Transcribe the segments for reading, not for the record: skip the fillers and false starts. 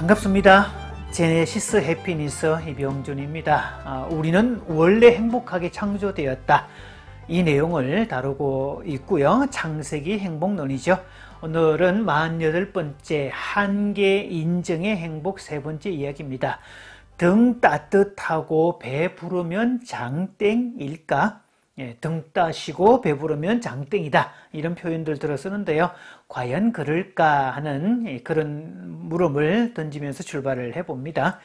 반갑습니다. 제네시스 해피니스 이병준입니다. 우리는 원래 행복하게 창조되었다. 이 내용을 다루고 있고요. 창세기 행복론이죠. 오늘은 48번째 한계 인정의 행복 세 번째 이야기입니다. 등 따뜻하고 배 부르면 장땡일까? 등 따시고 배 부르면 장땡이다. 이런 표현들 들어 쓰는데요. 과연 그럴까 하는 그런 물음을 던지면서 출발을 해봅니다.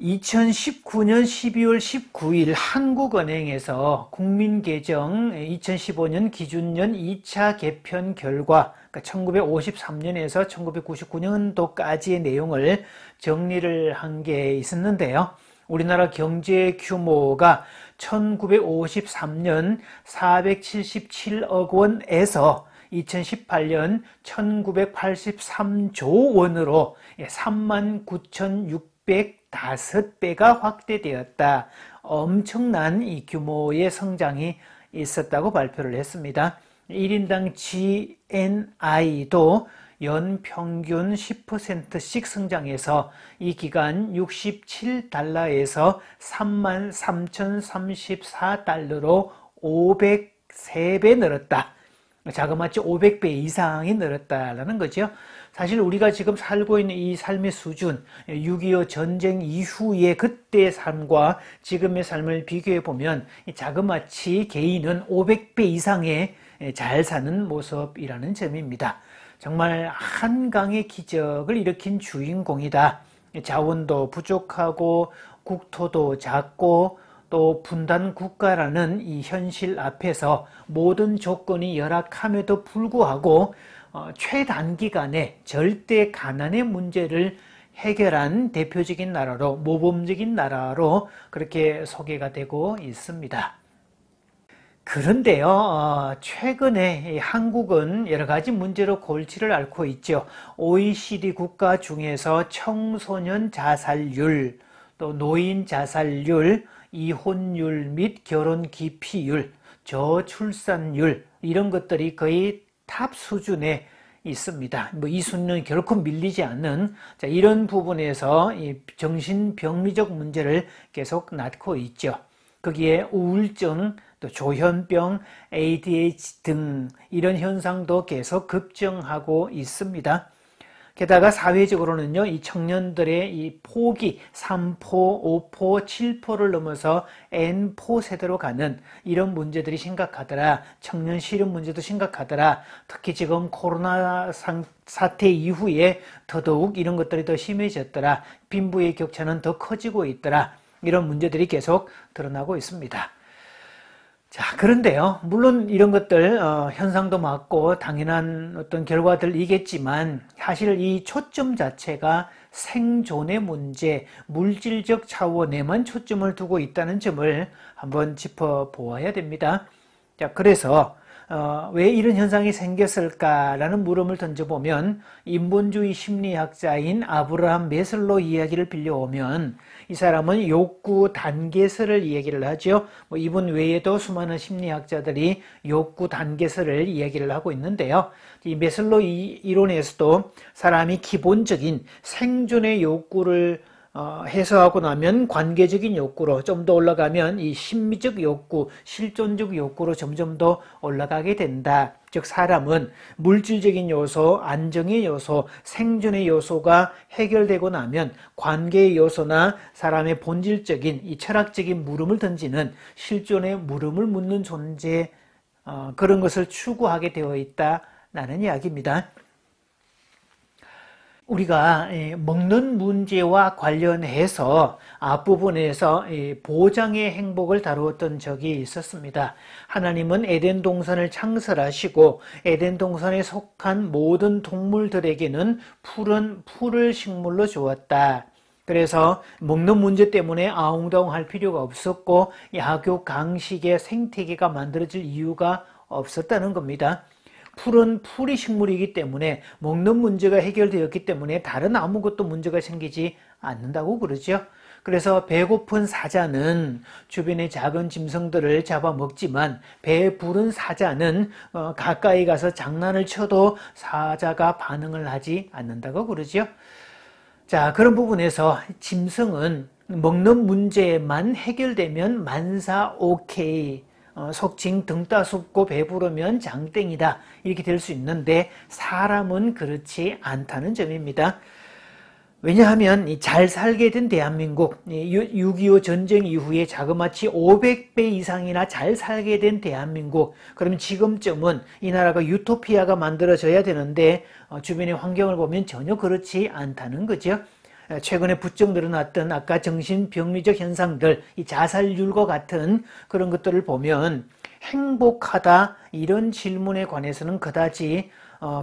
2019년 12월 19일 한국은행에서 국민계정 2015년 기준년 2차 개편 결과, 그러니까 1953년에서 1999년도까지의 내용을 정리를 한 게 있었는데요. 우리나라 경제 규모가 1953년 477억 원에서 2018년 1983조 원으로 39,605배가 확대되었다. 엄청난 이 규모의 성장이 있었다고 발표를 했습니다. 1인당 GNI도 연평균 10%씩 성장해서 이 기간 67달러에서 33,034달러로 503배 늘었다. 자그마치 500배 이상이 늘었다라는 거죠. 사실 우리가 지금 살고 있는 이 삶의 수준, 6.25 전쟁 이후의 그때의 삶과 지금의 삶을 비교해 보면 자그마치 개인은 500배 이상의 잘 사는 모습이라는 점입니다. 정말 한강의 기적을 일으킨 주인공이다. 자원도 부족하고 국토도 작고 또 분단 국가라는 이 현실 앞에서 모든 조건이 열악함에도 불구하고 최단기간에 절대 가난의 문제를 해결한 대표적인 나라로, 모범적인 나라로 그렇게 소개가 되고 있습니다. 그런데요, 최근에 한국은 여러 가지 문제로 골치를 앓고 있죠. OECD 국가 중에서 청소년 자살률, 또 노인 자살률, 이혼율 및 결혼 기피율, 저출산율, 이런 것들이 거의 탑 수준에 있습니다. 이 수는 결코 밀리지 않는 이런 부분에서 이 정신병리적 문제를 계속 낳고 있죠. 거기에 우울증, 또 조현병, ADHD 등 이런 현상도 계속 급증하고 있습니다. 게다가 사회적으로는요, 이 청년들의 이 포기, 3포, 5포, 7포를 넘어서 N포 세대로 가는 이런 문제들이 심각하더라. 청년 실업 문제도 심각하더라. 특히 지금 코로나 사태 이후에 더더욱 이런 것들이 더 심해졌더라. 빈부의 격차는 더 커지고 있더라. 이런 문제들이 계속 드러나고 있습니다. 자, 그런데요, 물론 이런 것들 현상도 맞고 당연한 어떤 결과들이겠지만 사실 이 초점 자체가 생존의 문제, 물질적 차원에만 초점을 두고 있다는 점을 한번 짚어보아야 됩니다. 자, 그래서 왜 이런 현상이 생겼을까라는 물음을 던져보면 인본주의 심리학자인 아브라함 메슬로 이야기를 빌려오면 이 사람은 욕구 단계설을 이야기를 하죠. 이분 외에도 수많은 심리학자들이 욕구 단계설을 이야기를 하고 있는데요. 이 메슬로 이론에서도 사람이 기본적인 생존의 욕구를 해소하고 나면 관계적인 욕구로 좀 더 올라가면 이 심미적 욕구, 실존적 욕구로 점점 더 올라가게 된다. 즉 사람은 물질적인 요소, 안정의 요소, 생존의 요소가 해결되고 나면 관계의 요소나 사람의 본질적인 이 철학적인 물음을 던지는 실존의 물음을 묻는 존재, 그런 것을 추구하게 되어 있다라는 이야기입니다. 우리가 먹는 문제와 관련해서 앞부분에서 보장의 행복을 다루었던 적이 있었습니다. 하나님은 에덴 동산을 창설하시고 에덴 동산에 속한 모든 동물들에게는 푸른 풀을 식물로 주었다. 그래서 먹는 문제 때문에 아웅다웅할 필요가 없었고 약육 강식의 생태계가 만들어질 이유가 없었다는 겁니다. 풀은 풀이 식물이기 때문에 먹는 문제가 해결되었기 때문에 다른 아무것도 문제가 생기지 않는다고 그러죠. 그래서 배고픈 사자는 주변의 작은 짐승들을 잡아먹지만 배 부른 사자는 가까이 가서 장난을 쳐도 사자가 반응을 하지 않는다고 그러죠. 자, 그런 부분에서 짐승은 먹는 문제만 해결되면 만사 오케이, 속칭 등 따숩고 배부르면 장땡이다, 이렇게 될 수 있는데 사람은 그렇지 않다는 점입니다. 왜냐하면 잘 살게 된 대한민국, 6.25 전쟁 이후에 자그마치 500배 이상이나 잘 살게 된 대한민국, 그러면 지금쯤은 이 나라가 유토피아가 만들어져야 되는데 주변의 환경을 보면 전혀 그렇지 않다는 거죠. 최근에 부쩍 늘어났던 아까 정신병리적 현상들, 이 자살률과 같은 그런 것들을 보면 행복하다, 이런 질문에 관해서는 그다지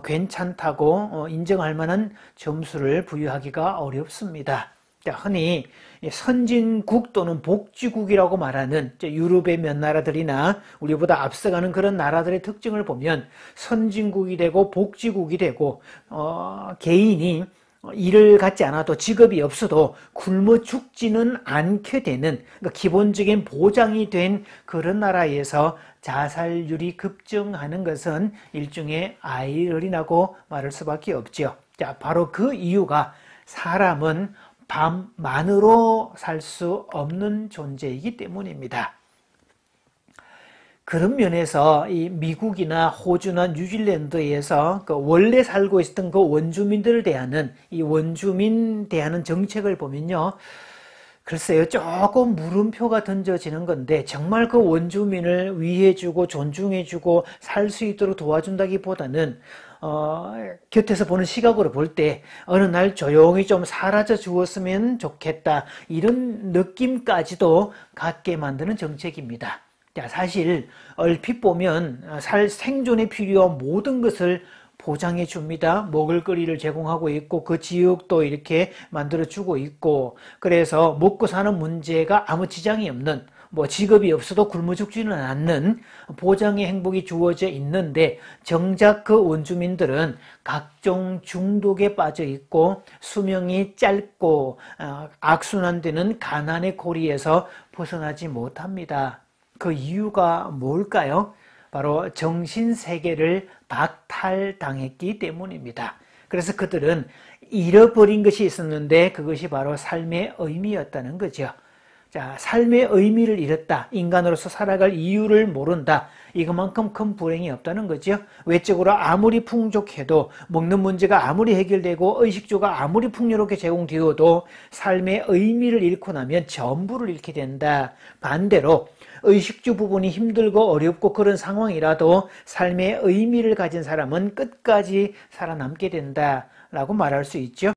괜찮다고 인정할 만한 점수를 부여하기가 어렵습니다. 흔히 선진국 또는 복지국이라고 말하는 유럽의 몇 나라들이나 우리보다 앞서가는 그런 나라들의 특징을 보면 선진국이 되고 복지국이 되고 개인이 일을 갖지 않아도 직업이 없어도 굶어 죽지는 않게 되는, 그러니까 기본적인 보장이 된 그런 나라에서 자살률이 급증하는 것은 일종의 아이러니라고 말할 수밖에 없죠. 자, 바로 그 이유가 사람은 밥만으로 살 수 없는 존재이기 때문입니다. 그런 면에서 이 미국이나 호주나 뉴질랜드에서 그 원래 살고 있었던 그 원주민들을 대하는 이 원주민 대하는 정책을 보면요, 글쎄요, 조금 물음표가 던져지는 건데 정말 그 원주민을 위해주고 존중해주고 살 수 있도록 도와준다기보다는 곁에서 보는 시각으로 볼 때 어느 날 조용히 좀 사라져 주었으면 좋겠다, 이런 느낌까지도 갖게 만드는 정책입니다. 자, 사실 얼핏 보면 생존에 필요한 모든 것을 보장해 줍니다. 먹을거리를 제공하고 있고 그 지역도 이렇게 만들어 주고 있고, 그래서 먹고 사는 문제가 아무 지장이 없는, 직업이 없어도 굶어 죽지는 않는 보장의 행복이 주어져 있는데 정작 그 원주민들은 각종 중독에 빠져 있고 수명이 짧고 악순환되는 가난의 고리에서 벗어나지 못합니다. 그 이유가 뭘까요? 바로 정신세계를 박탈당했기 때문입니다. 그래서 그들은 잃어버린 것이 있었는데 그것이 바로 삶의 의미였다는 거죠. 자, 삶의 의미를 잃었다, 인간으로서 살아갈 이유를 모른다, 이것만큼 큰 불행이 없다는 거죠. 외적으로 아무리 풍족해도, 먹는 문제가 아무리 해결되고 의식주가 아무리 풍요롭게 제공되어도 삶의 의미를 잃고 나면 전부를 잃게 된다. 반대로 의식주 부분이 힘들고 어렵고 그런 상황이라도 삶의 의미를 가진 사람은 끝까지 살아남게 된다라고 말할 수 있죠.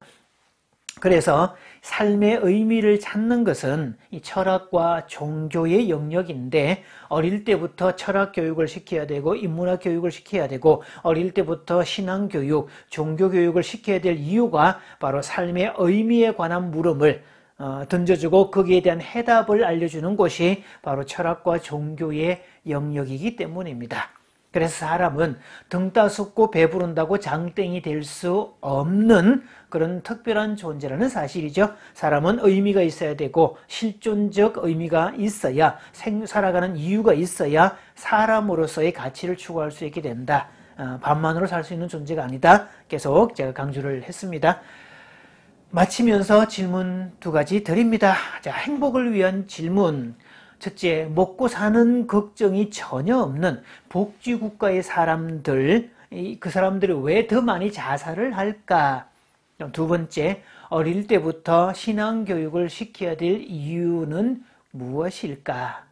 그래서 삶의 의미를 찾는 것은 이 철학과 종교의 영역인데 어릴 때부터 철학 교육을 시켜야 되고 인문학 교육을 시켜야 되고 어릴 때부터 신앙 교육, 종교 교육을 시켜야 될 이유가 바로 삶의 의미에 관한 물음을 던져주고 거기에 대한 해답을 알려주는 곳이 바로 철학과 종교의 영역이기 때문입니다. 그래서 사람은 등 따숩고 배부른다고 장땡이 될 수 없는 그런 특별한 존재라는 사실이죠. 사람은 의미가 있어야 되고 실존적 의미가 있어야, 살아가는 이유가 있어야 사람으로서의 가치를 추구할 수 있게 된다. 밥만으로 살 수 있는 존재가 아니다. 계속 제가 강조를 했습니다. 마치면서 질문 2가지 드립니다. 자, 행복을 위한 질문. 첫째, 먹고 사는 걱정이 전혀 없는 복지국가의 사람들, 그 사람들이 왜 더 많이 자살을 할까? 2번째, 어릴 때부터 신앙교육을 시켜야 될 이유는 무엇일까?